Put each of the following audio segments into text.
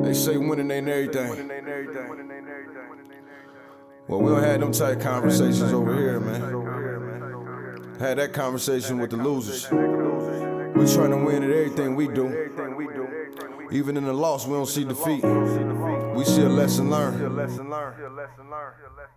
They say winning ain't everything. Well, we don't have them type conversations over here, man. Had that conversation with the losers. We trying to win at everything we do. Even in the loss, we don't see defeat. We see a lesson learned.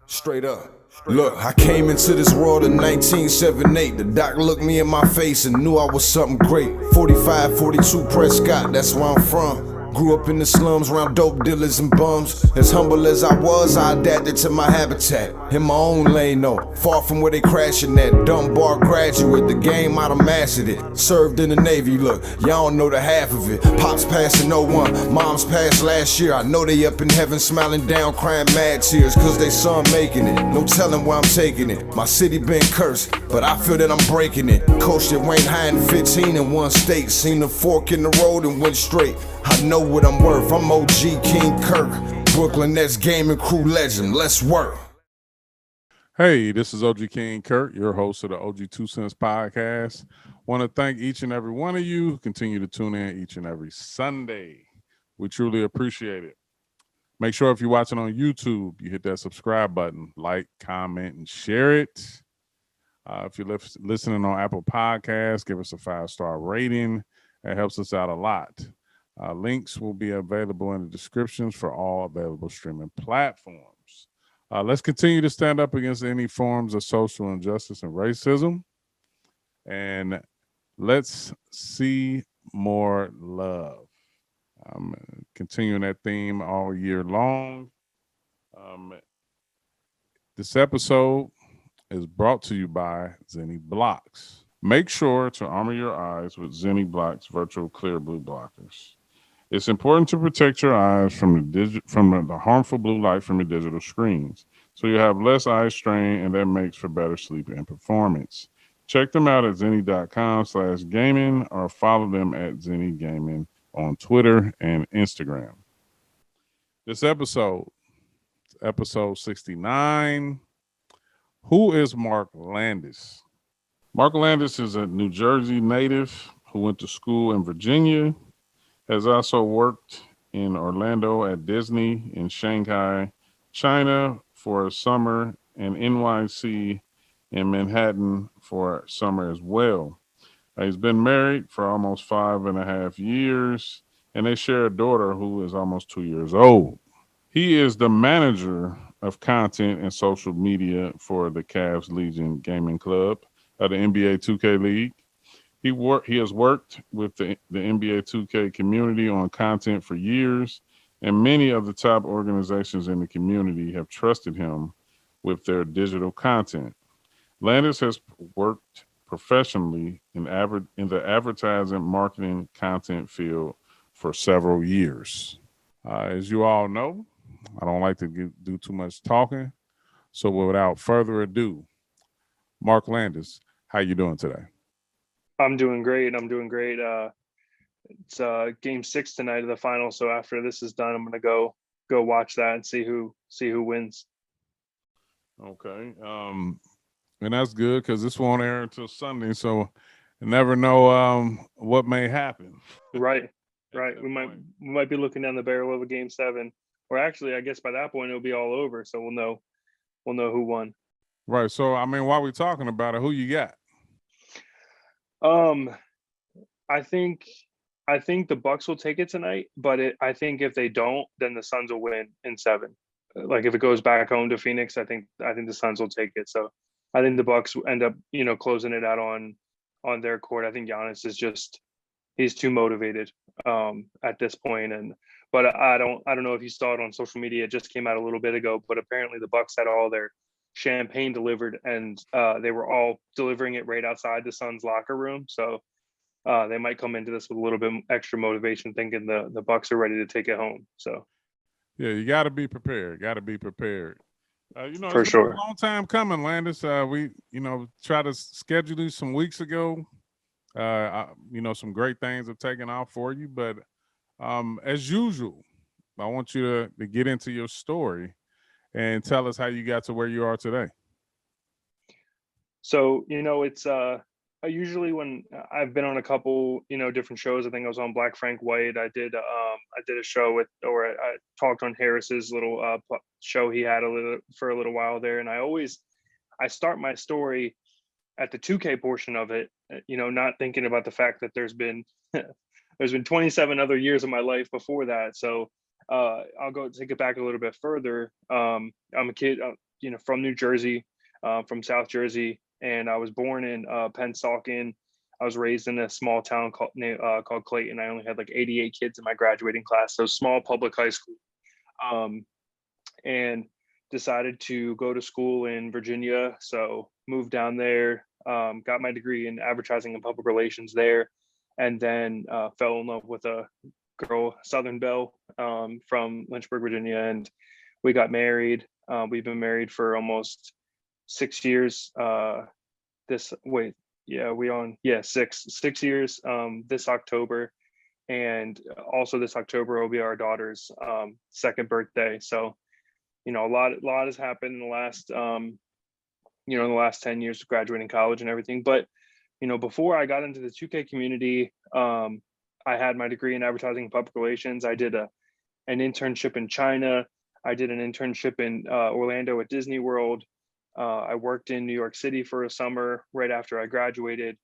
Straight up. Look, I came into this world in 1978. The doc looked me in my face and knew I was something great. 45, 42 Prescott, that's where I'm from. Grew up in the slums around dope dealers and bums. As humble as I was, I adapted to my habitat. In my own lane though, far from where they crashing at. Dumb bar graduate, the game I'd have mastered it. Served in the Navy, look, y'all don't know the half of it. Pops passed in '01, moms passed last year. I know they up in heaven smiling down, crying mad tears, cause they son making it. No telling where I'm taking it. My city been cursed, but I feel that I'm breaking it. Coached at Wayne High in 15 in one state. Seen the fork in the road and went straight. I know what I'm worth, I'm OG King Kirk. Brooklyn Nets gaming crew legend, let's work. Hey, this is OG King Kurt, your host of the OG2CENTS podcast. Want to thank each and every one of you who continue to tune in each and every Sunday. We truly appreciate it. Make sure if you're watching on YouTube, you hit that subscribe button, like, comment, and share it. If you're listening on Apple Podcasts, give us a 5-star rating. That helps us out a lot. Links will be available in the descriptions for all available streaming platforms. Let's continue to stand up against any forms of social injustice and racism. And let's see more love. I'm continuing that theme all year long. This episode is brought to you by Zenni Blocks. Make sure to armor your eyes with Zenni Blocks virtual clear blue blockers. It's important to protect your eyes from the harmful blue light from your digital screens, so you have less eye strain, and that makes for better sleep and performance. Check them out at zenni.com/gaming or follow them at Zenni Gaming on Twitter and Instagram. This episode 69. Who is Mark Landis? Mark Landis is a New Jersey native who went to school in Virginia. Has also worked in Orlando at Disney, in Shanghai, China for a summer, and NYC in Manhattan for summer as well. He's been married for almost 5.5 years, and they share a daughter who is almost 2 years old. He is the manager of content and social media for the Cavs Legion Gaming Club of the NBA 2K League. He has worked with the NBA 2K community on content for years, and many of the top organizations in the community have trusted him with their digital content. Landis has worked professionally in the advertising, marketing, content field for several years. As you all know, I don't like to do too much talking, so without further ado, Mark Landis, how you doing today? I'm doing great. It's game 6 tonight of the final. So after this is done, I'm gonna go watch that and see who wins. Okay. And that's good because this won't air until Sunday, so you never know what may happen. Right. We might be looking down the barrel of a game 7. Or actually, I guess by that point it'll be all over. So we'll know who won. Right. So I mean, while we're talking about it, who you got? I think the Bucks will take it tonight, but I think if they don't, then the Suns will win in 7. Like if it goes back home to Phoenix, I think the Suns will take it. So I think the Bucks end up, closing it out on their court. I think Giannis is he's too motivated at this point. But I don't know if you saw it on social media. It just came out a little bit ago, but apparently the Bucks had all their champagne delivered, and they were all delivering it right outside the Suns locker room. So they might come into this with a little bit extra motivation, thinking the Bucks are ready to take it home. So yeah, you got to be prepared. For it's sure. been a long time coming, Landis. We tried to schedule you some weeks ago. Some great things have taken off for you, but as usual, I want you to get into your story and tell us how you got to where you are today. So it's usually when I've been on a couple, different shows. I think I was on Black Frank White. I did a show with, or I talked on Harris's little show he had for a little while there. And I start my story at the 2K portion of it, not thinking about the fact that there's been 27 other years of my life before that. So I'll go take it back a little bit further. I'm a kid, from New Jersey, from South Jersey, and I was born in Pennsauken. I was raised in a small town called Clayton. I only had like 88 kids in my graduating class, so small public high school. And decided to go to school in Virginia. So moved down there, got my degree in advertising and public relations there, and then fell in love with a girl, Southern Belle, from Lynchburg, Virginia, and we got married. We've been married for almost 6 years. Six years this October, and also this October will be our daughter's second birthday. So a lot has happened in the last in the last 10 years of graduating college and everything. But before I got into the 2K community, I had my degree in advertising and public relations. I did an internship in China. I did an internship in Orlando at Disney World. I worked in New York City for a summer right after I graduated,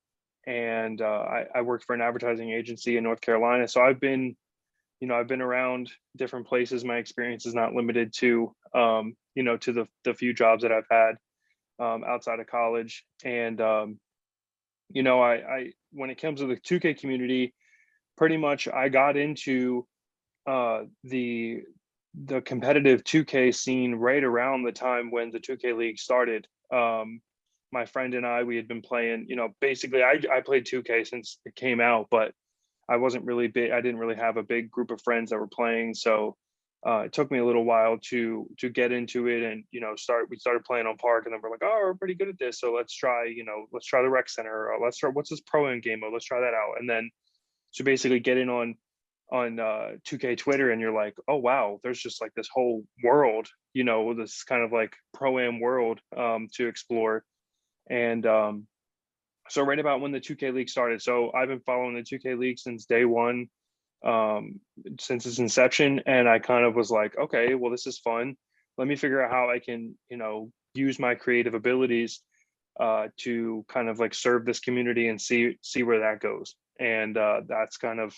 and I worked for an advertising agency in North Carolina. So I've been around different places. My experience is not limited to to the few jobs that I've had outside of college. And I when it comes to the 2K community, pretty much I got into the competitive 2K scene right around the time when the 2K League started. My friend and we had been playing, basically I played 2K since it came out, but I wasn't really big. I didn't really have a big group of friends that were playing. So it took me a little while to get into it, and we started playing on Park, and then we're like, oh, we're pretty good at this. So let's try the rec center, or let's try, what's this pro am game mode? Let's try that out. And then so basically get in on 2K Twitter, and you're like, oh wow, there's just like this whole world, this kind of like pro am world to explore. And so right about when the 2K League started. So I've been following the 2K League since day one, since its inception. And I kind of was like, okay, well, this is fun. Let me figure out how I can, use my creative abilities to kind of like serve this community and see where that goes. And that's kind of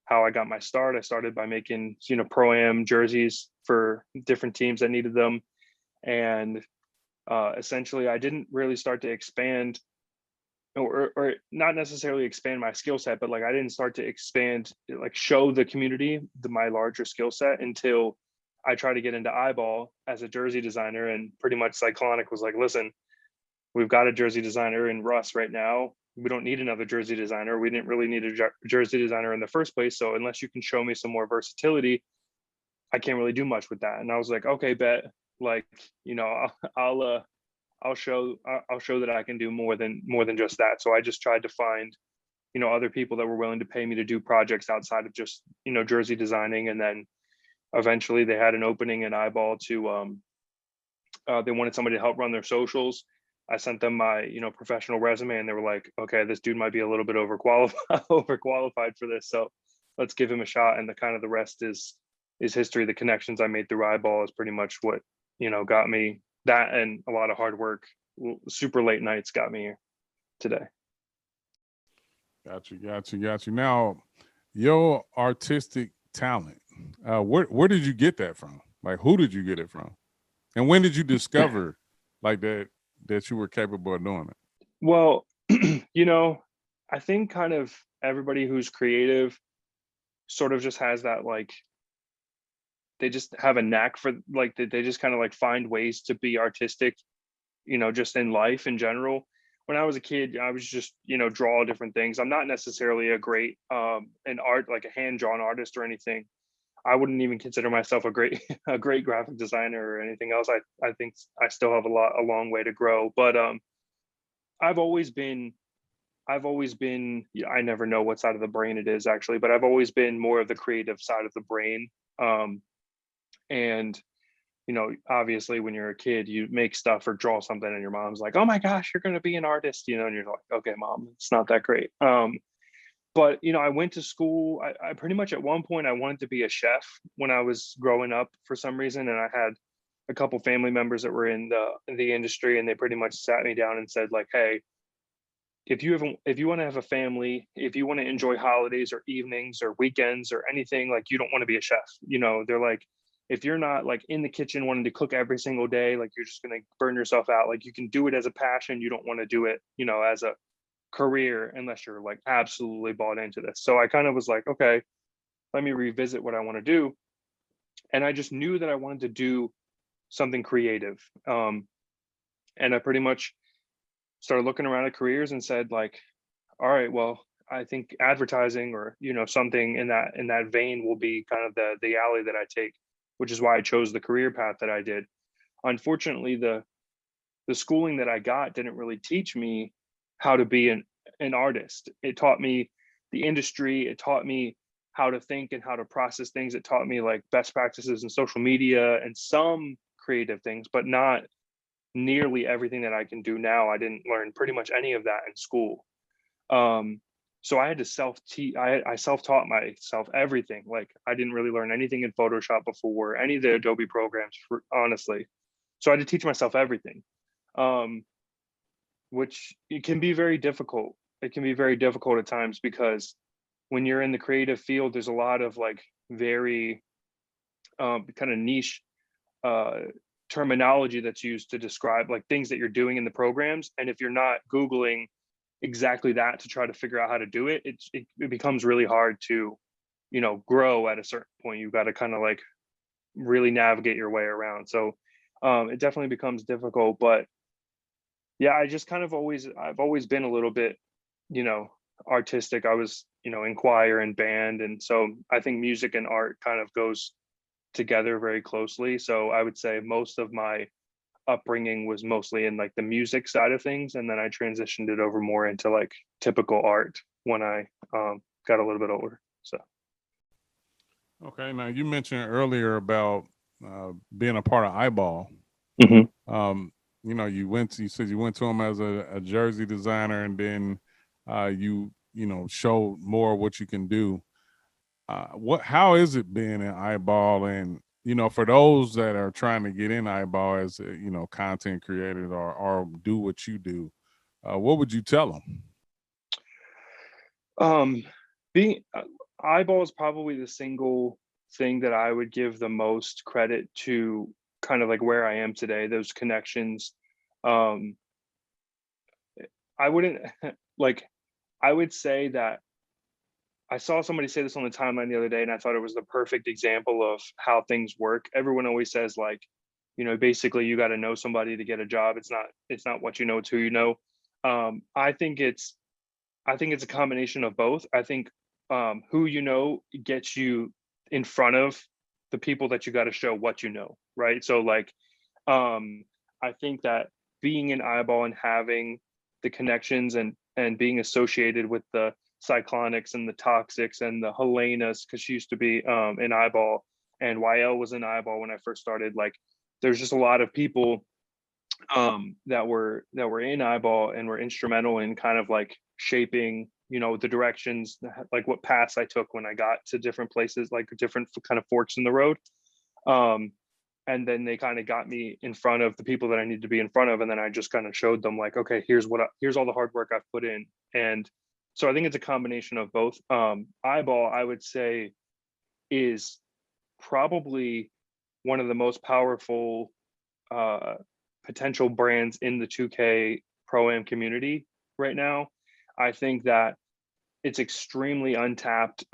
how I got my start. I started by making, pro-am jerseys for different teams that needed them. And essentially I didn't really start to expand or not necessarily expand my skill set, but like I didn't start to expand, like show the community my larger skill set until I tried to get into eyeball as a jersey designer. And pretty much Cyclonic was like, listen, we've got a jersey designer in Russ right now. We don't need another jersey designer. We didn't really need a jersey designer in the first place. So unless you can show me some more versatility, I can't really do much with that. And I was like, okay, bet. Like, I'll show that I can do more than just that. So I just tried to find, other people that were willing to pay me to do projects outside of just, jersey designing. And then eventually they had an opening in eyeball to, they wanted somebody to help run their socials. I sent them my, professional resume, and they were like, okay, this dude might be a little bit overqualified for this. So let's give him a shot. And the rest is history. The connections I made through eyeball is pretty much what, got me. That and a lot of hard work, super late nights got me here today. Got you. Now, your artistic talent, where did you get that from? Like, who did you get it from? And when did you discover like that you were capable of doing it? Well, I think kind of everybody who's creative sort of just has that, like, they just have a knack for, like, they just kind of like find ways to be artistic, just in life in general. When I was a kid, I was just, draw different things. I'm not necessarily a great an art, like a hand-drawn artist or anything. I wouldn't even consider myself a great graphic designer or anything else. I think I still have a long way to grow. But I've always been, I never know what side of the brain it is actually, but I've always been more of the creative side of the brain. And obviously when you're a kid, you make stuff or draw something and your mom's like, oh my gosh, you're going to be an artist, and you're like, okay, mom, it's not that great. But, I went to school. I pretty much at one point I wanted to be a chef when I was growing up for some reason. And I had a couple family members that were in the industry, and they pretty much sat me down and said like, hey, if you want to have a family, if you want to enjoy holidays or evenings or weekends or anything, like you don't want to be a chef. They're like, if you're not like in the kitchen wanting to cook every single day, like you're just going to burn yourself out. Like you can do it as a passion. You don't want to do it, as a career unless you're like absolutely bought into this. So I kind of was like, okay, let me revisit what I want to do. And I just knew that I wanted to do something creative. And I pretty much started looking around at careers and said like, all right, well, I think advertising or, something in that vein will be kind of the alley that I take, which is why I chose the career path that I did. Unfortunately, the schooling that I got didn't really teach me how to be an artist. It taught me the industry. It taught me how to think and how to process things. It taught me like best practices in social media and some creative things, but not nearly everything that I can do now. I didn't learn pretty much any of that in school. So I had to I self-taught myself everything. Like I didn't really learn anything in Photoshop before, any of the Adobe programs, honestly. So I had to teach myself everything, which it can be very difficult. It can be very difficult at times because when you're in the creative field, there's a lot of like very kind of niche terminology that's used to describe like things that you're doing in the programs. And if you're not Googling exactly that to try to figure out how to do it, it becomes really hard to, grow at a certain point. You've got to kind of like really navigate your way around. So it definitely becomes difficult. But yeah, I've always been a little bit, artistic. I was, in choir and band. And so I think music and art kind of goes together very closely. So I would say most of my upbringing was mostly in like the music side of things, and then I transitioned it over more into like typical art when I got a little bit older. So okay, now you mentioned earlier about being a part of Eyeball. You said you went to him as a jersey designer, and then you showed more what you can do. How is it being in Eyeball? And for those that are trying to get in Eyeball as content creators or do what you do, what would you tell them? Being Eyeball is probably the single thing that I would give the most credit to, kind of like where I am today. Those connections. I wouldn't like. I would say that I saw somebody say this on the timeline the other day, and I thought it was the perfect example of how things work. Everyone always says like, basically you got to know somebody to get a job. It's not what you know, it's who you know. I think it's a combination of both. I think who you know gets you in front of the people that you got to show what you know, right? So like, I think that being in Eyeball and having the connections and being associated with the Cyclonics and the Toxics and the Helenas, because she used to be in Eyeball, and YL was in Eyeball when I first started. Like, there's just a lot of people that were in Eyeball and were instrumental in kind of like shaping, the directions, like what paths I took when I got to different places, like different kind of forks in the road. And then they kind of got me in front of the people that I need to be in front of, and then I just kind of showed them like, okay, here's all the hard work I've put in. And so I think it's a combination of both. Eyeball, I would say, is probably one of the most powerful potential brands in the 2K Pro-Am community right now. I think that it's extremely untapped.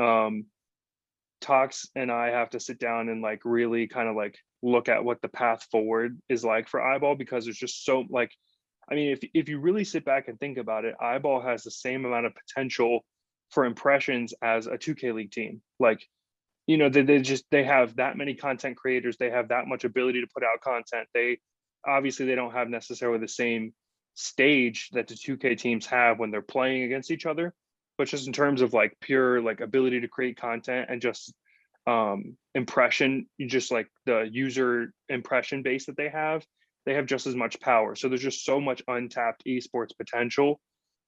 Tox and I have to sit down and like really kind of like look at what the path forward is like for Eyeball, because there's just so like, I mean, if you really sit back and think about it, Eyeball has the same amount of potential for impressions as a 2K League team. Like, they have that many content creators. They have that much ability to put out content. They don't have necessarily the same stage that the 2K teams have when they're playing against each other, but just in terms of like pure like ability to create content and just impression, just like the user impression base that they have just as much power. So there's just so much untapped esports potential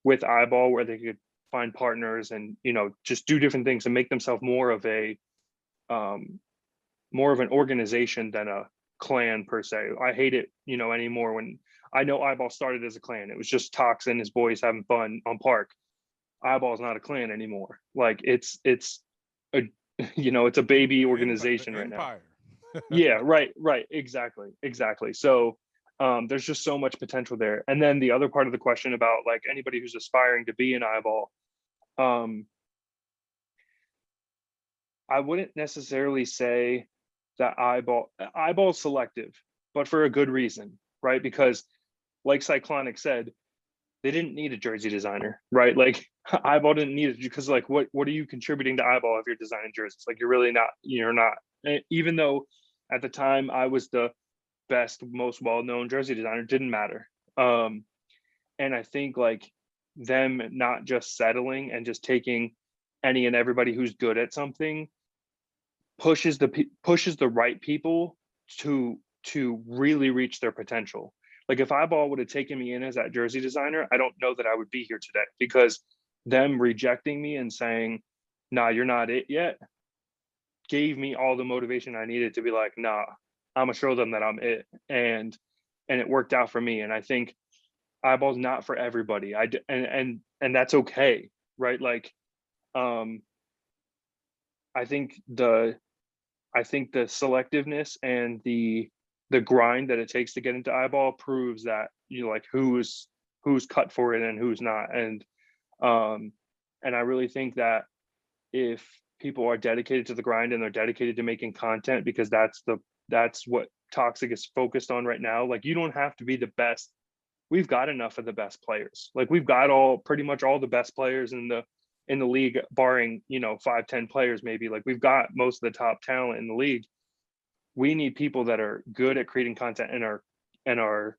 with Eyeball, where they could find partners and, you know, just do different things and make themselves more of an organization than a clan per se. I hate it, you know, anymore. When I know Eyeball started as a clan, it was just Tox and his boys having fun on Park. Eyeball is not a clan anymore. Like it's a, you know, it's a baby organization right now. Yeah, right, exactly. So there's just so much potential there. And then the other part of the question about like anybody who's aspiring to be an Eyeball, I wouldn't necessarily say that Eyeball's selective, but for a good reason, right? Because like Cyclonic said, they didn't need a jersey designer, right? Like Eyeball didn't need it because like what are you contributing to Eyeball if you're designing jerseys? Like you're not. Even though at the time I was the best, most well-known jersey designer, didn't matter. And I think like them not just settling and just taking any and everybody who's good at something pushes the right people to really reach their potential. Like if Eyeball would have taken me in as that jersey designer, I don't know that I would be here today, because them rejecting me and saying, nah, you're not it yet, gave me all the motivation I needed to be like, nah, I'm gonna show them that I'm it. And it worked out for me. And I think Eyeball's not for everybody. And that's okay, right? Like I think the selectiveness and the grind that it takes to get into Eyeball proves that, you know, like who's cut for it and who's not. And I really think that if people are dedicated to the grind and they're dedicated to making content, because that's what Toxic is focused on right now. Like you don't have to be the best. We've got enough of the best players. Like we've got pretty much all the best players in the league, barring, you know, 5-10 players maybe. Like we've got most of the top talent in the league. We need people that are good at creating content and are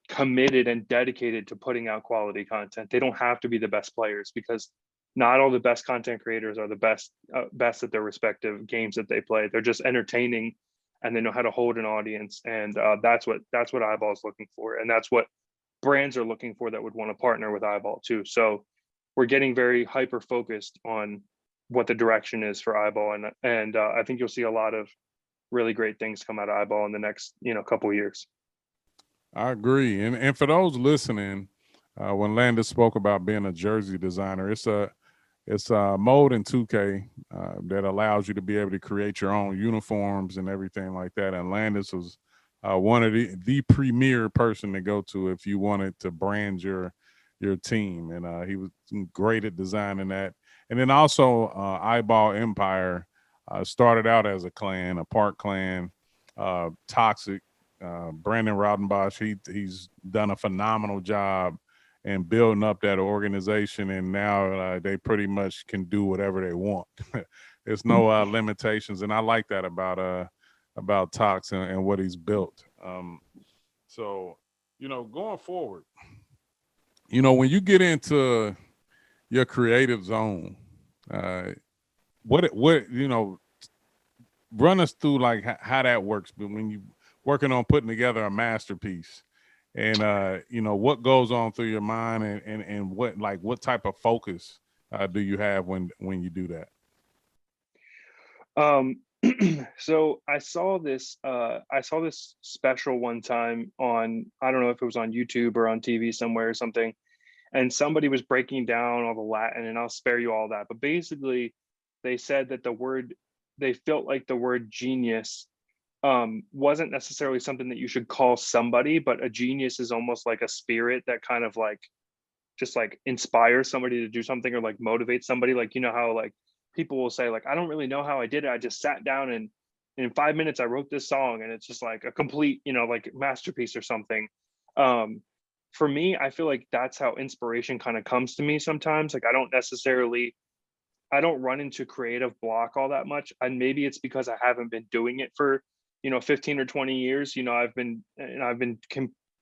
committed and dedicated to putting out quality content. They don't have to be the best players, because not all the best content creators are the best at their respective games that they play. They're just entertaining and they know how to hold an audience. And that's what Eyeball is looking for. And that's what brands are looking for that would want to partner with Eyeball too. So we're getting very hyper focused on what the direction is for Eyeball. And I think you'll see a lot of really great things come out of Eyeball in the next, you know, couple of years. I agree. And for those listening, when Landis spoke about being a jersey designer, it's a mode in 2K that allows you to be able to create your own uniforms and everything like that. And Landis was one of the premier person to go to if you wanted to brand your team. And he was great at designing that. And then also Eyeball Empire started out as a clan, a Park clan, Toxic. Brandon Raudenbosch, he's done a phenomenal job in building up that organization, and now they pretty much can do whatever they want. There's no limitations, and I like that about Tox and what he's built. So, you know, going forward, you know, when you get into your creative zone, what you know, run us through like how that works. But when you working on putting together a masterpiece, and you know, what goes on through your mind, and what type of focus do you have when you do that? So I saw this special one time on, I don't know if it was on YouTube or on TV somewhere or something, and somebody was breaking down all the Latin, and I'll spare you all that. But basically they said that they felt like the word genius wasn't necessarily something that you should call somebody, but a genius is almost like a spirit that kind of like just like inspires somebody to do something, or like motivates somebody. Like, you know how like people will say like, I don't really know how I did it. I just sat down and in 5 minutes I wrote this song, and it's just like a complete, you know, like masterpiece or something. For me, I feel like that's how inspiration kind of comes to me sometimes. Like I don't run into creative block all that much. And maybe it's because I haven't been doing it for, you know, 15 or 20 years. You know, I've been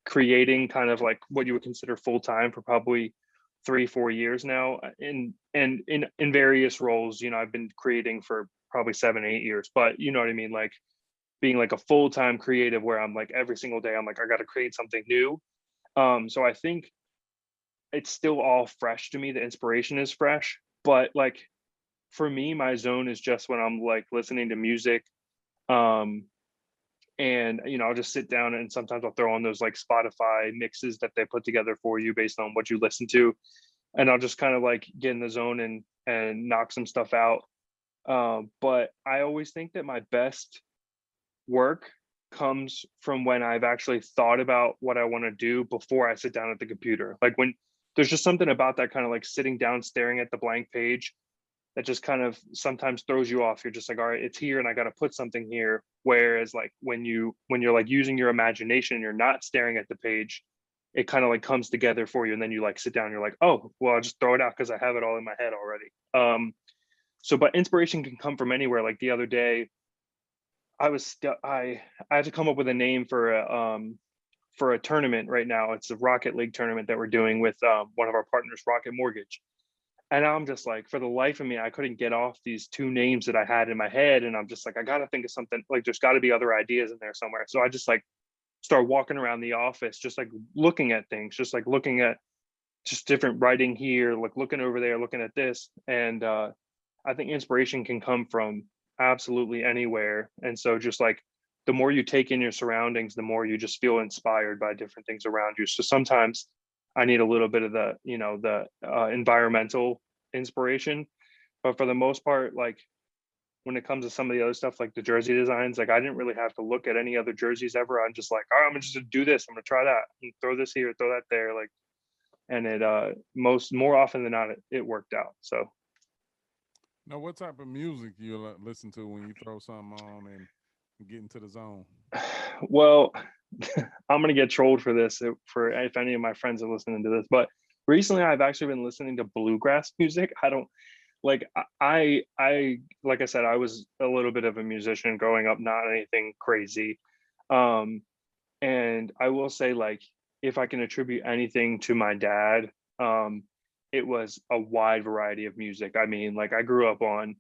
creating kind of like what you would consider full time for probably 3-4 years now, in various roles. You know, I've been creating for probably 7-8 years, but you know what I mean, like being like a full-time creative where I'm like every single day I'm like I got to create something new. So I think it's still all fresh to me. The inspiration is fresh, but like for me, my zone is just when I'm like listening to music. And you know, I'll just sit down and sometimes I'll throw on those like Spotify mixes that they put together for you based on what you listen to, and I'll just kind of like get in the zone and knock some stuff out. But I always think that my best work comes from when I've actually thought about what I want to do before I sit down at the computer. Like when there's just something about that kind of like sitting down, staring at the blank page that just kind of sometimes throws you off. You're just like, all right, it's here and I got to put something here. Whereas like when you're like using your imagination and you're not staring at the page, it kind of like comes together for you. And then you like sit down and you're like, oh, well, I'll just throw it out because I have it all in my head already. So, but inspiration can come from anywhere. Like the other day, I had to come up with a name for a tournament right now. It's a Rocket League tournament that we're doing with one of our partners, Rocket Mortgage. And I'm just like, for the life of me, I couldn't get off these two names that I had in my head. And I'm just like, I got to think of something, like there's got to be other ideas in there somewhere. So I just like start walking around the office, just like looking at things, just like looking at just different writing here, like looking over there, looking at this. And I think inspiration can come from absolutely anywhere. And so just like the more you take in your surroundings, the more you just feel inspired by different things around you. So sometimes I need a little bit of the, you know, the environmental inspiration, but for the most part, like when it comes to some of the other stuff, like the jersey designs, like I didn't really have to look at any other jerseys ever. I'm just like, all right, I'm just gonna do this. I'm gonna try that and throw this here, throw that there. Like, and it more often than not, it worked out. So. Now, what type of music you listen to when you throw something on and get into the zone? Well, I'm gonna get trolled for this for if any of my friends are listening to this, but recently I've actually been listening to bluegrass music. I don't like I like I said, I was a little bit of a musician growing up, not anything crazy. And I will say, like, if I can attribute anything to my dad, it was a wide variety of music. I mean, like I grew up on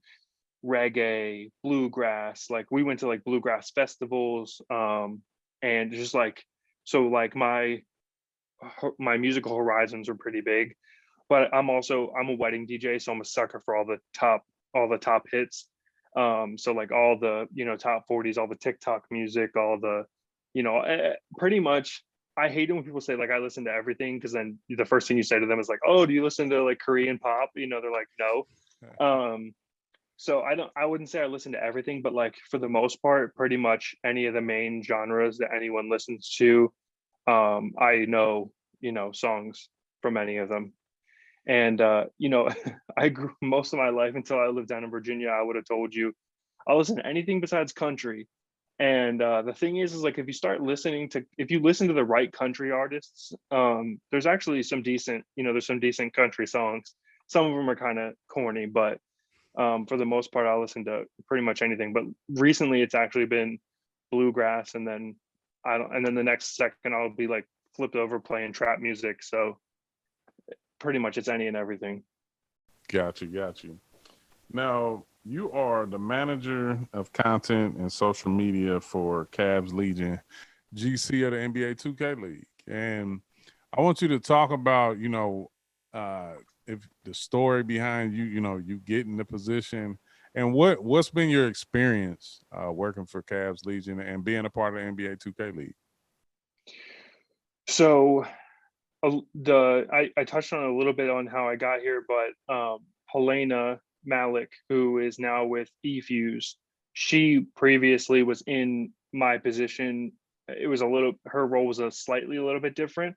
reggae, bluegrass, like we went to like bluegrass festivals, and just like so like my musical horizons are pretty big. But I'm a wedding DJ, so I'm a sucker for all the top hits. So like all the, you know, top 40s, all the TikTok music, all the, you know, pretty much. I hate it when people say like I listen to everything, because then the first thing you say to them is like, oh, do you listen to like Korean pop? You know, they're like, no. So I wouldn't say I listen to everything, but like for the most part, pretty much any of the main genres that anyone listens to, I know, you know, songs from any of them. And you know, I grew most of my life until I lived down in Virginia. I would have told you I listen to anything besides country. And the thing is like if you listen to the right country artists, there's actually some decent, you know, there's some decent country songs. Some of them are kind of corny, but for the most part, I listen to pretty much anything. But recently, it's actually been bluegrass, and then and then the next second I'll be like flipped over playing trap music. So pretty much it's any and everything. Got you. Now, you are the manager of content and social media for Cavs Legion, GC of the NBA 2K League. And I want you to talk about, you know, if the story behind you, you know, you getting the position, and what's been your experience working for Cavs Legion and being a part of the NBA 2K League? So I touched on a little bit on how I got here, but Helena Malik, who is now with eFuse, she previously was in my position. It was her role was a little bit different.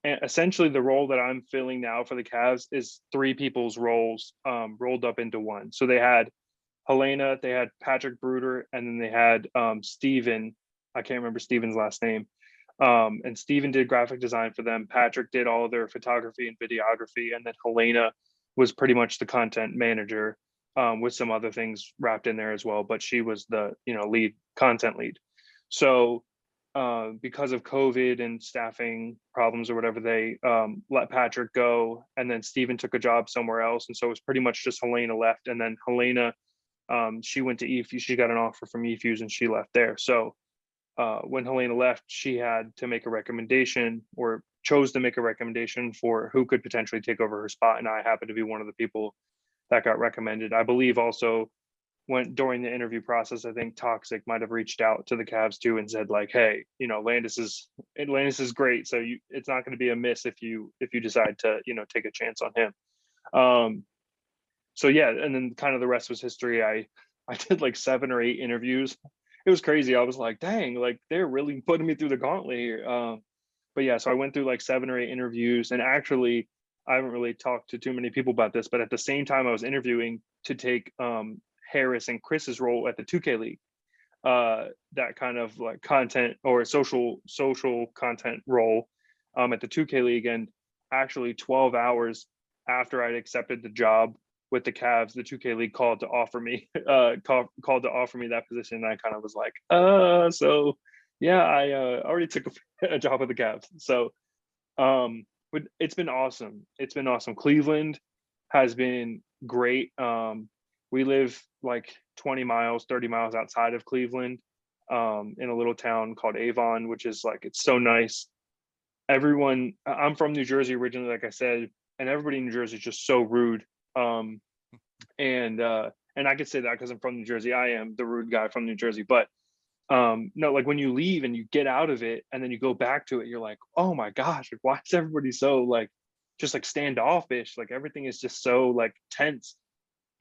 And essentially the role that I'm filling now for the Cavs is three people's roles rolled up into one. So they had Helena, they had Patrick Bruder, and then they had Steven. I can't remember Steven's last name. And Steven did graphic design for them. Patrick did all of their photography and videography. And then Helena was pretty much the content manager, with some other things wrapped in there as well. But she was the, you know, lead content lead. So because of COVID and staffing problems or whatever, they let Patrick go, and then Steven took a job somewhere else, and so it was pretty much just Helena left, and then Helena, she went to EFU, she got an offer from EFUs and she left there. So when Helena left, she had to make a recommendation, or chose to make a recommendation for who could potentially take over her spot, and I happened to be one of the people that got recommended. I believe also went during the interview process, I think Toxic might have reached out to the Cavs too and said like, hey, you know, Landis is great, so it's not going to be a miss if you decide to, you know, take a chance on him. So yeah, and then kind of the rest was history. I did like 7 or 8 interviews. It was crazy. I was like, dang, like they're really putting me through the gauntlet here. But yeah, so I went through like 7 or 8 interviews, and actually I haven't really talked to too many people about this, but at the same time I was interviewing to take Harris and Chris's role at the 2K League, that kind of like content or social content role at the 2K League. And actually 12 hours after I'd accepted the job with the Cavs, the 2K League called to offer me that position. And I kind of was like, so yeah, I already took a job with the Cavs. So but it's been awesome. It's been awesome. Cleveland has been great. We live like 20 miles, 30 miles outside of Cleveland, in a little town called Avon, which is like, it's so nice. Everyone, I'm from New Jersey originally, like I said, and everybody in New Jersey is just so rude. And I could say that because I'm from New Jersey. I am the rude guy from New Jersey. But no, like when you leave and you get out of it and then you go back to it, you're like, oh my gosh, like, why is everybody so like just like standoffish? Like everything is just so like tense.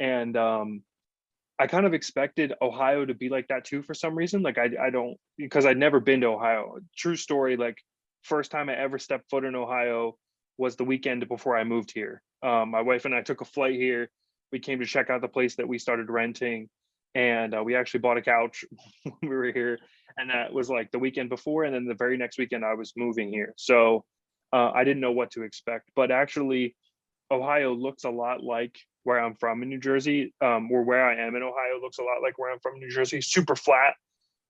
And I kind of expected Ohio to be like that too for some reason. Like I don't, because I'd never been to Ohio. True story, like first time I ever stepped foot in Ohio was the weekend before I moved here. My wife and I took a flight here. We came to check out the place that we started renting, and we actually bought a couch when we were here. And that was like the weekend before, and then the very next weekend I was moving here. So I didn't know what to expect, but actually Ohio looks a lot like where I'm from in New Jersey, or where I am in Ohio looks a lot like where I'm from in New Jersey. Super flat,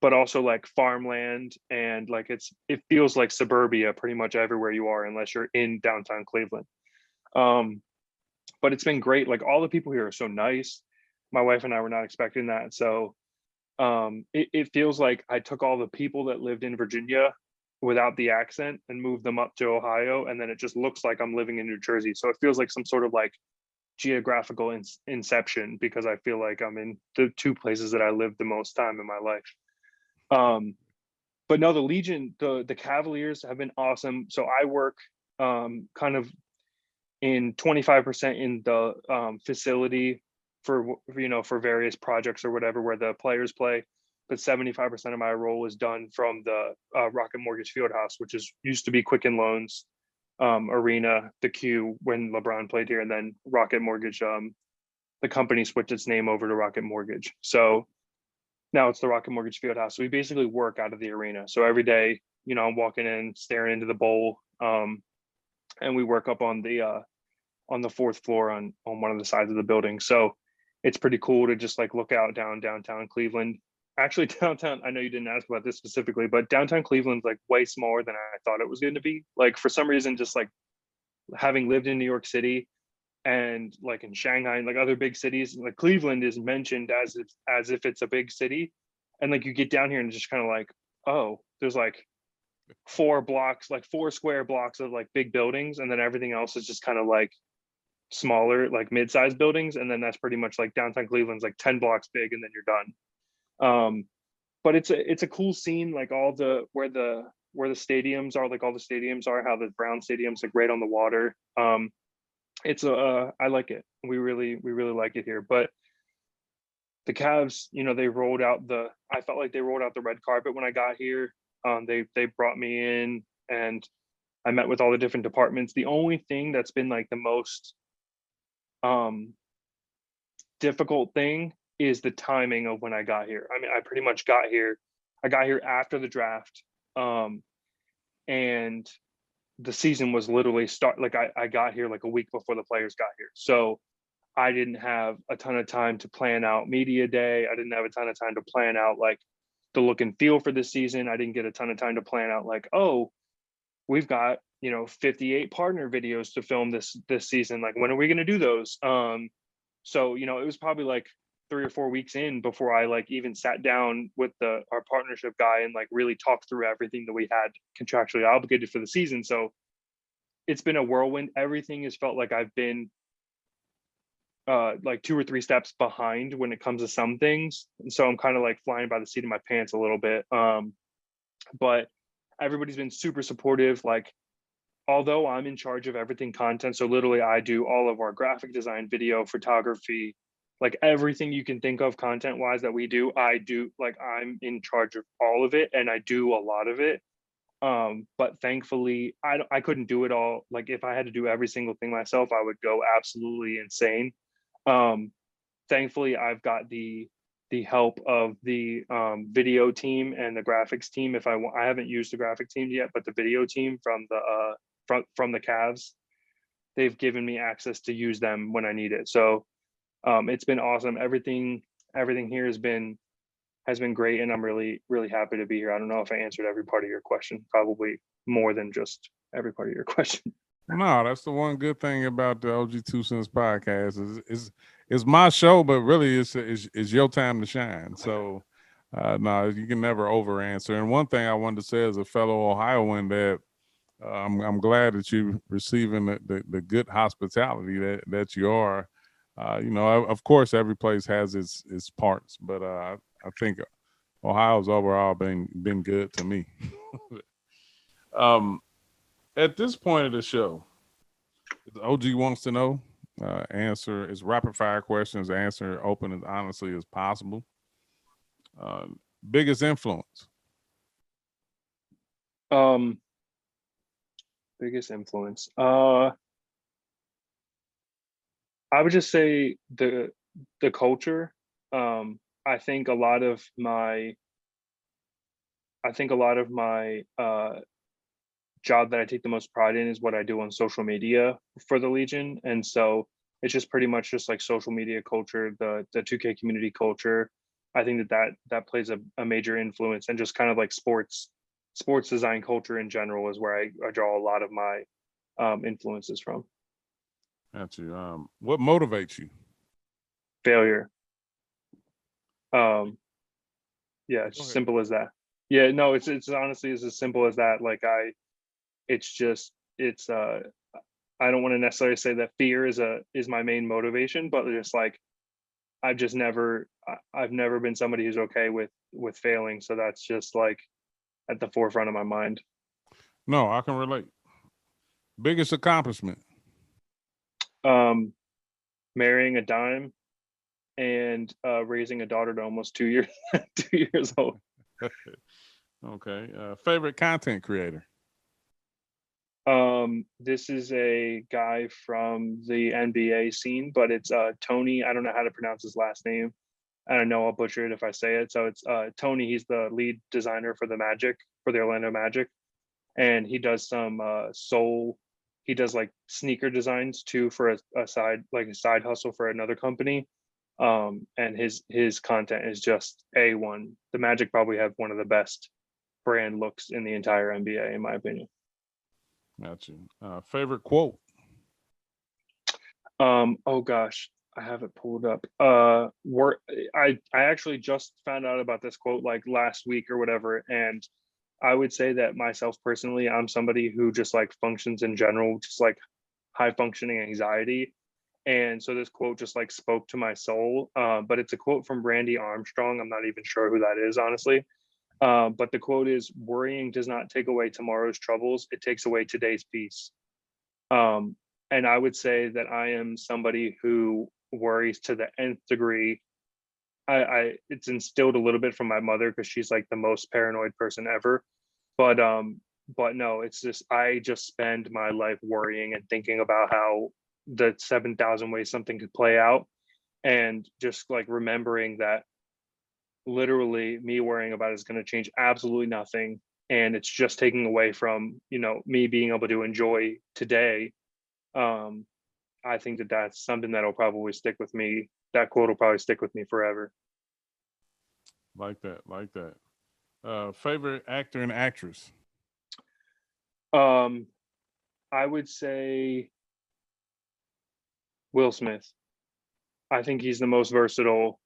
but also like farmland, and like it feels like suburbia pretty much everywhere you are, unless you're in downtown Cleveland. But it's been great. Like all the people here are so nice. My wife and I were not expecting that. So it feels like I took all the people that lived in Virginia without the accent and moved them up to Ohio, and then it just looks like I'm living in New Jersey. So it feels like some sort of like geographical inception, because I feel like I'm in the 2 places that I lived the most time in my life. But no, the Legion, the Cavaliers have been awesome. So I work kind of in 25% in the facility for, you know, for various projects or whatever where the players play, but 75% of my role is done from the Rocket Mortgage Fieldhouse, which used to be Quicken Loans Arena, the Q, when LeBron played here, and then Rocket Mortgage, the company switched its name over to Rocket Mortgage. So now it's the Rocket Mortgage Fieldhouse. So we basically work out of the arena. So every day, you know, I'm walking in, staring into the bowl, and we work up on the 4th floor on one of the sides of the building. So it's pretty cool to just like look out downtown Cleveland. Actually, downtown, I know you didn't ask about this specifically, but downtown Cleveland's like way smaller than I thought it was going to be. Like for some reason, just like having lived in New York City and like in Shanghai and like other big cities, like Cleveland is mentioned as if it's a big city. And like you get down here and it's just kind of like, oh, there's like 4 blocks, like 4 square blocks of like big buildings, and then everything else is just kind of like smaller, like mid-sized buildings. And then that's pretty much like downtown Cleveland's like 10 blocks big, and then you're done. But it's a cool scene, like all the where the stadiums are, like all the stadiums are, how the Brown Stadium's like right on the water. I like it. We really like it here. But the Cavs, you know, I felt like they rolled out the red carpet when I got here. They brought me in and I met with all the different departments. The only thing that's been like the most difficult thing is the timing of when I got here. I mean, I pretty much got here after the draft, and the season was literally I got here like a week before the players got here. So I didn't have a ton of time to plan out media day. I didn't have a ton of time to plan out like look and feel for this season. I didn't get a ton of time to plan out like, oh, we've got, 58 partner videos to film this season. Like, when are we going to do those? So, it was probably like 3 or 4 weeks in before I like even sat down with our partnership guy and like really talked through everything that we had contractually obligated for the season. So it's been a whirlwind. Everything has felt like I've been like 2 or 3 steps behind when it comes to some things. And so I'm kind of like flying by the seat of my pants a little bit. But everybody's been super supportive. Like, although I'm in charge of everything content, so literally I do all of our graphic design, video, photography, like everything you can think of content wise that we do, I do. Like, I'm in charge of all of it and I do a lot of it. But thankfully I couldn't do it all. Like, if I had to do every single thing myself, I would go absolutely insane. Thankfully I've got the help of the video team and the graphics team. I haven't used the graphic team yet, but the video team from the Cavs, they've given me access to use them when I need it. So it's been awesome. Everything here has been great, and I'm really, really happy to be here. I don't know if I answered every part of your question, probably more than just every part of your question. No, that's the one good thing about the OG2CENTS podcast is it's my show, but really it's your time to shine. So no, you can never over answer. And one thing I wanted to say as a fellow Ohioan that I'm glad that you're receiving the good hospitality that you are. Of course, every place has its parts, but I think Ohio's overall been good to me. At this point of the show, the OG wants to know. Answer is rapid fire questions. Answer open as honestly as possible. Biggest influence. Biggest influence. I would just say the culture. I think a lot of my job that I take the most pride in is what I do on social media for the Legion. And so it's just pretty much just like social media culture, the 2K community culture. I think that plays a major influence, and just kind of like sports design culture in general is where I draw a lot of my influences from. Got you. What motivates you? Failure. Yeah, it's simple as that. Yeah, no, it's honestly is as simple as that. Like I don't want to necessarily say that fear is my main motivation, but just like I've never been somebody who's okay with failing. So that's just like at the forefront of my mind. No, I can relate. Biggest accomplishment? Marrying a dime and raising a daughter to almost 2 years 2 years old. Okay. Favorite content creator? This is a guy from the NBA scene, but it's Tony. I don't know how to pronounce his last name. I don't know, I'll butcher it if I say it. So it's Tony. He's the lead designer for the Orlando Magic, and he does some he does like sneaker designs too for a side hustle for another company. And his content is just A1. The Magic probably have one of the best brand looks in the entire NBA, in my opinion. Got you. Favorite quote? Oh gosh, I have it pulled up. I actually just found out about this quote like last week or whatever, and I would say that myself personally, I'm somebody who just like functions in general, just like high functioning anxiety. And so this quote just like spoke to my soul. But it's a quote from Randy Armstrong. I'm not even sure who that is, honestly. But the quote is, "Worrying does not take away tomorrow's troubles. It takes away today's peace." And I would say that I am somebody who worries to the nth degree. It's instilled a little bit from my mother because she's like the most paranoid person ever. But no, it's just I just spend my life worrying and thinking about how the 7,000 ways something could play out, and just like remembering that literally me worrying about it is going to change absolutely nothing, and it's just taking away from me being able to enjoy today. I think that that's something that'll probably stick with me. That quote will probably stick with me forever. Like that. Favorite actor and actress? I would say Will Smith. I think he's the most versatile.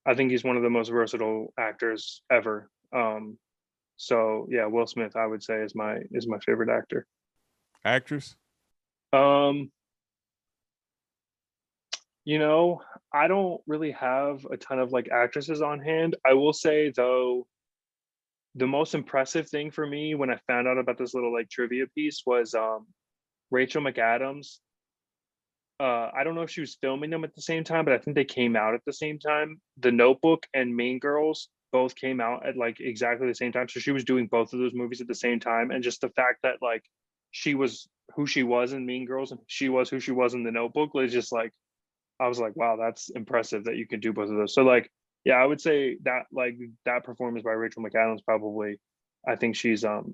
I think he's one of the most versatile actors ever. So yeah, Will Smith, I would say, is my favorite actor. Actress? You know, I don't really have a ton of like actresses on hand. I will say though, the most impressive thing for me when I found out about this little like trivia piece was Rachel McAdams. I don't know if she was filming them at the same time, but I think they came out at the same time. The Notebook and Mean Girls both came out at like exactly the same time. So she was doing both of those movies at the same time. And just the fact that like she was who she was in Mean Girls and she was who she was in the Notebook was just like, I was like, wow, that's impressive that you can do both of those. So like, yeah, I would say that like that performance by Rachel McAdams probably, I think she's a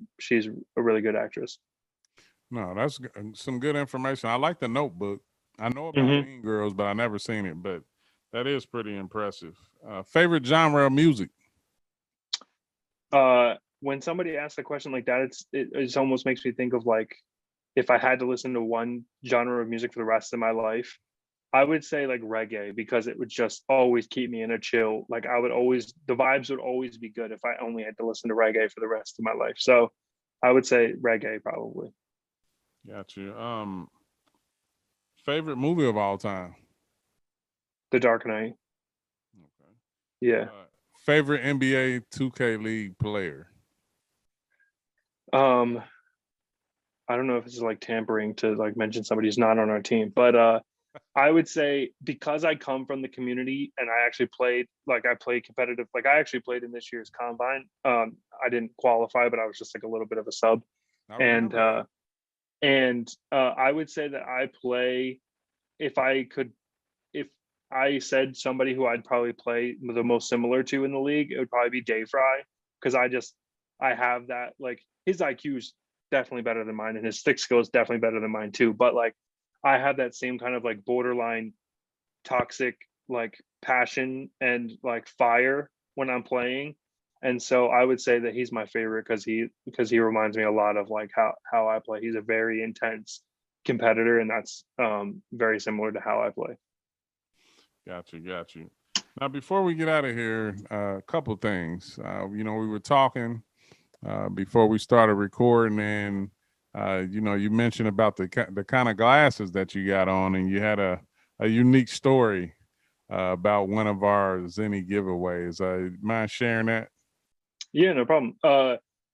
really good actress. No, that's some good information. I like the Notebook. I know about Mhm. Mean Girls, but I never seen it. But that is pretty impressive. Favorite genre of music? When somebody asks a question like that, it almost makes me think of like if I had to listen to one genre of music for the rest of my life, I would say like reggae because it would just always keep me in a chill. Like the vibes would always be good if I only had to listen to reggae for the rest of my life. So I would say reggae probably. Got you. Favorite movie of all time? The Dark Knight. Okay. Yeah. Favorite NBA 2K League player? I don't know if it's like tampering to like mention somebody who's not on our team, but I would say because I come from the community and I actually I played competitive, like I actually played in this year's combine. I didn't qualify, but I was just like a little bit of a sub. I And remember. I would say that I play if I said somebody who I'd probably play the most similar to in the league, it would probably be Day Fry because I have that like his IQ is definitely better than mine and his stick skill is definitely better than mine too. But like I have that same kind of like borderline toxic like passion and like fire when I'm playing. And so I would say that he's my favorite because he reminds me a lot of like how I play. He's a very intense competitor, and that's very similar to how I play. Got you. Now, before we get out of here, a couple things. We were talking before we started recording, and you mentioned about the kind of glasses that you got on, and you had a unique story about one of our Zenni giveaways. Mind sharing that? Yeah, no problem.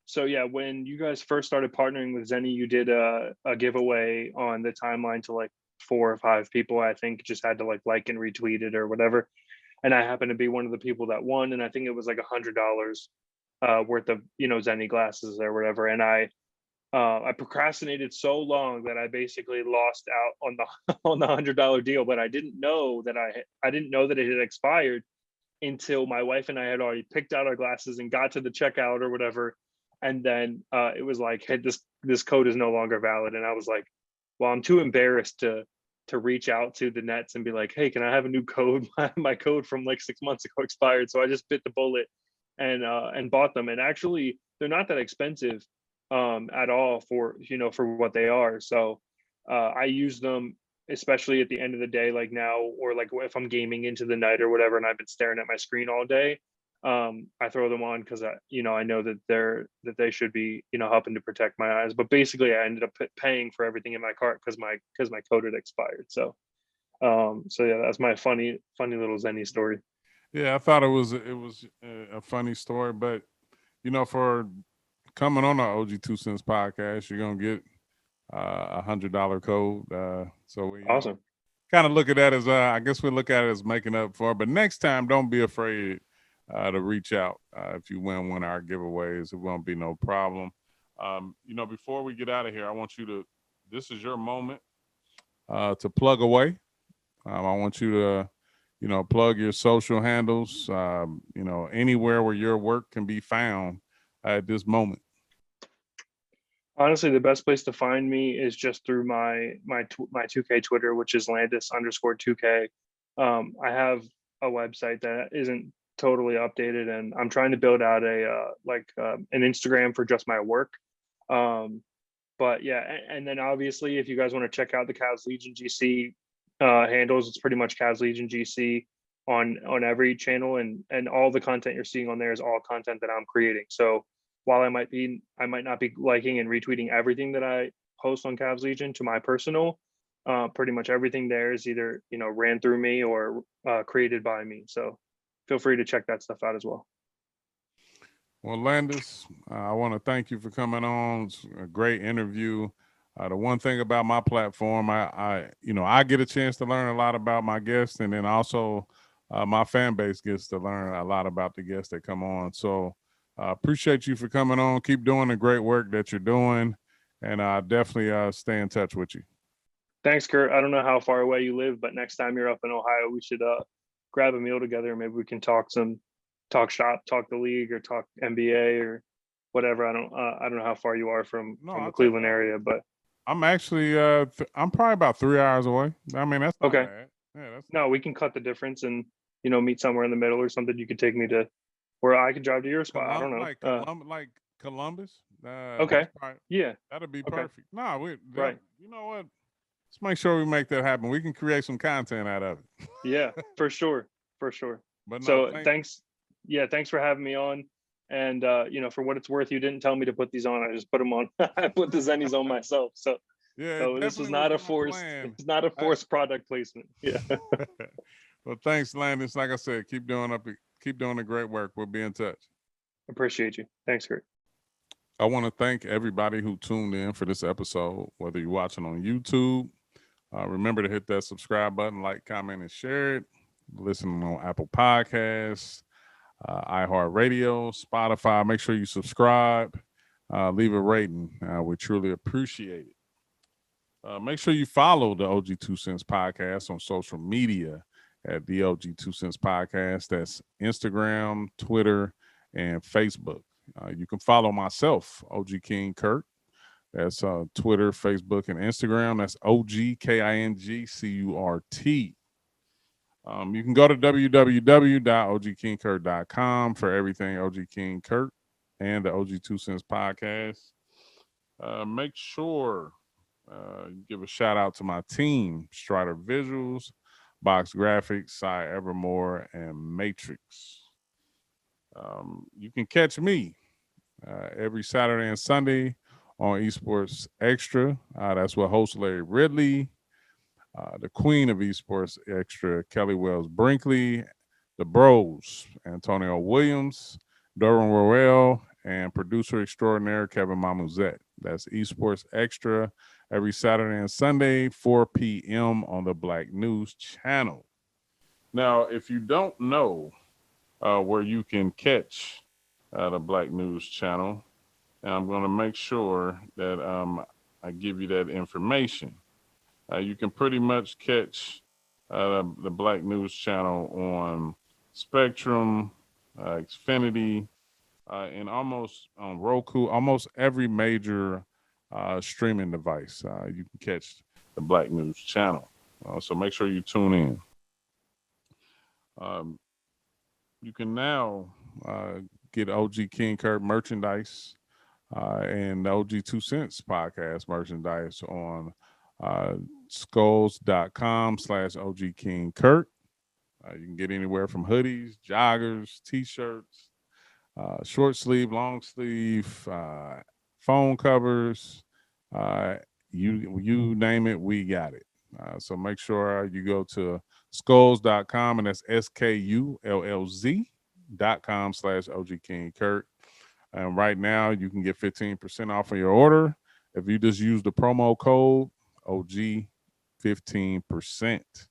So yeah, when you guys first started partnering with Zenni, you did a giveaway on the timeline to like 4 or 5 people. I think just had to like and retweet it or whatever. And I happened to be one of the people that won, and I think it was like $100 worth of Zenni glasses or whatever. And I procrastinated so long that I basically lost out on the on the $100 deal. But I didn't know that I didn't know that it had expired until my wife and I had already picked out our glasses and got to the checkout or whatever. And then it was like, hey, this code is no longer valid. And I was like, well, I'm too embarrassed to reach out to the Nets and be like, hey, can I have a new code? My code from like 6 months ago expired. So I just bit the bullet and bought them. And actually, they're not that expensive at all for what they are. So I use them especially at the end of the day, like now, or like if I'm gaming into the night or whatever, and I've been staring at my screen all day. I throw them on because I know that they should be helping to protect my eyes. But basically, I ended up paying for everything in my cart because my code had expired. So yeah, that's my funny little Zenni story. Yeah, I thought it was a funny story, but for coming on the OG2CENTS podcast, you're gonna get $100 code. So we Awesome. Kind of look at that as I guess we look at it as making up for it. But next time, don't be afraid to reach out if you win one of our giveaways. It won't be no problem. Before we get out of here, I want you to. This is your moment to plug away. I want you to plug your social handles. Anywhere where your work can be found at this moment. Honestly, the best place to find me is just through my 2K Twitter, which is Landis _2K. I have a website that isn't totally updated, and I'm trying to build out an Instagram for just my work. But yeah, and then obviously, if you guys want to check out the Cavs Legion GC handles, it's pretty much Cavs Legion GC on every channel, and all the content you're seeing on there is all content that I'm creating. So while I might not be liking and retweeting everything that I post on Cavs Legion to my personal, pretty much everything there is either ran through me or created by me. So feel free to check that stuff out as well. Well, Landis, I want to thank you for coming on. It's a great interview. The one thing about my platform, I get a chance to learn a lot about my guests, and then also my fan base gets to learn a lot about the guests that come on. So appreciate you for coming on. Keep doing the great work that you're doing, and definitely stay in touch with you. Thanks, Kurt. I don't know how far away you live, but next time you're up in Ohio, we should grab a meal together. Maybe we can talk shop, talk the league, or talk NBA or whatever. I don't know how far you are from the Cleveland area, but I'm actually I'm probably about 3 hours away. I mean, that's not okay. bad. Yeah, no, we can cut the difference and meet somewhere in the middle or something. You could take me to where I could drive to your spot. I don't know, like Columbus. Okay, probably, yeah, that'd be okay. perfect. No, right. You know what? Let's make sure we make that happen. We can create some content out of it. Yeah, for sure. But no, thanks. Yeah, thanks for having me on. And for what it's worth, you didn't tell me to put these on. I just put them on. I put the Zennies on myself. So yeah, so this was not a forced. It's not a forced product placement. Yeah. Well, thanks, Landis. Like I said, keep doing the great work. We'll be in touch. Appreciate you. Thanks, Kurt. I want to thank everybody who tuned in for this episode, whether you're watching on YouTube. Remember to hit that subscribe button, like, comment, and share it. Listening on Apple Podcasts, iHeartRadio, Spotify. Make sure you subscribe. Leave a rating. We truly appreciate it. Make sure you follow the OG2CENTS podcast on social media at the OG2CENTS podcast. That's Instagram, Twitter, and Facebook. You can follow myself, OG King CURT. That's Twitter, Facebook, and Instagram. That's OGKINGCURT. You can go to www.ogkingcurt.com for everything OG King CURT and the OG2CENTS podcast. Make sure you give a shout out to my team, Strider Visuals, Box Graphics, Cy Evermore, and Matrix. You can catch me every Saturday and Sunday on EsportsXTRA. That's with host Larry Ridley, the queen of EsportsXTRA, Kelly Wells Brinkley, the bros, Antonio Williams, Doran Roel, and producer extraordinaire Kevin Mamuzet. That's EsportsXTRA every Saturday and Sunday, 4 p.m. on the Black News channel. Now, if you don't know where you can catch the Black News channel, and I'm going to make sure that I give you that information. You can pretty much catch the Black News channel on Spectrum, Xfinity, and almost on Roku, almost every major streaming device. You can catch the Black News channel. So make sure you tune in. You can now get OG King CURT merchandise and the OG2CENTS podcast merchandise on skulls.com/OG King CURT. You can get anywhere from hoodies, joggers, t-shirts, short sleeve, long sleeve, phone covers, you name it, we got it. So make sure you go to skulls.com, and that's SKULLZ.com/OG King CURT. And right now you can get 15% off of your order if you just use the promo code OG 15%.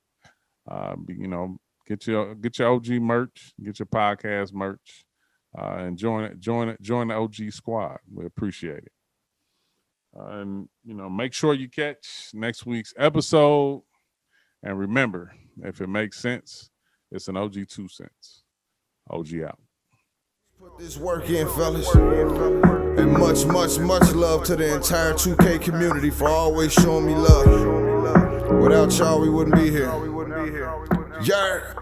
Get your OG merch, get your podcast merch, and join the OG squad. We appreciate it. And make sure you catch next week's episode. And remember, if it makes sense, it's an OG2CENTS. OG out. Put this work in, fellas. And much, much, much love to the entire 2K community for always showing me love. Without y'all, we wouldn't be here. Yard.